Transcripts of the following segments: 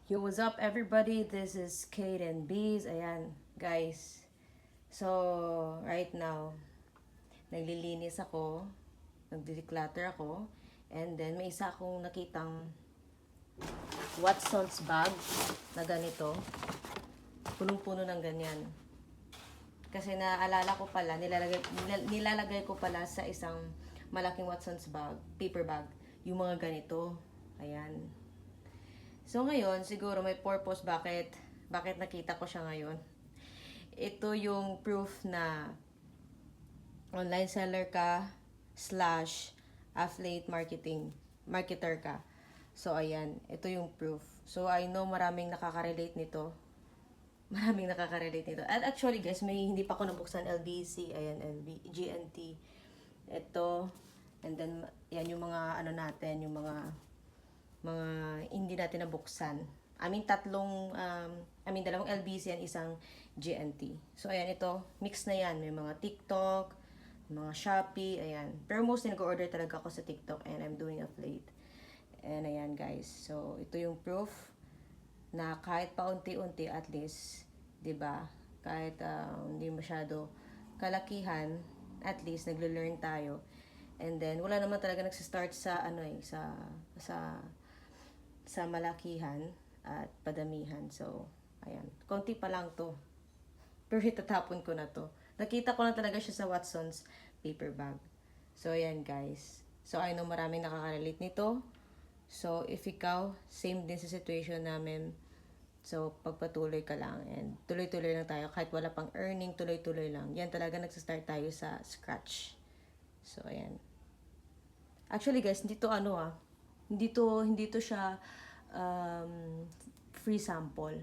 Yo, what's up everybody? This is Kate and Bees. Ayan, guys. So, right now, naglilinis ako, nagde-declutter ako, and then may isa akong nakitang Watson's bag na ganito. Punong-puno ng ganyan. Kasi naalala ko pala, nilalagay ko pala sa isang malaking Watson's bag, paper bag, yung mga ganito. Ayan. So ngayon, siguro may purpose bakit nakita ko siya ngayon. Ito yung proof na online seller ka / affiliate marketer ka. So ayan, ito yung proof. So I know maraming nakaka-relate nito. At actually guys, may hindi pa ako nabuksan LBC, ayan, GNT. Ito, and then yan yung mga ano natin, yung mga hindi natin nabuksan. Dalawang LBC yan, isang GNT. So, ayan, ito, mix na yan. May mga TikTok, mga Shopee, ayan. Pero mostly nag-order talaga ako sa TikTok and I'm doing affiliate. And ayan, guys. So, ito yung proof na kahit paunti-unti at least, 'di ba? Kahit hindi masyado kalakihan, at least nagle-learn tayo. And then wala naman talaga nagsi-start sa sa malakihan at padamihan. So, ayan. Konti pa lang to. Pero itatapon ko na to. Nakita ko lang talaga siya sa Watson's paper bag. So, ayan guys. So, I know maraming nakaka-relate nito. So, if ikaw, same din sa situation namin. So, pagpatuloy ka lang. And tuloy-tuloy lang tayo. Kahit wala pang earning, tuloy-tuloy lang. Yan talaga nagsastart tayo sa scratch. So, ayan. Actually guys, hindi to siya free sample.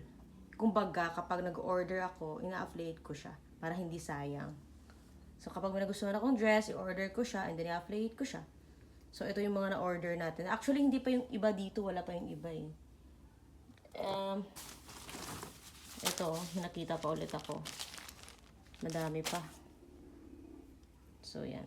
Kumbaga, kapag nag-order ako, ina-affiliate ko siya para hindi sayang. So, kapag may nagustuhan akong dress, i-order ko siya and then i-affiliate ko siya. So, ito yung mga na-order natin. Actually, hindi pa yung iba dito. Wala pa yung iba eh. Ito, nakita pa ulit ako. Madami pa. So, yan.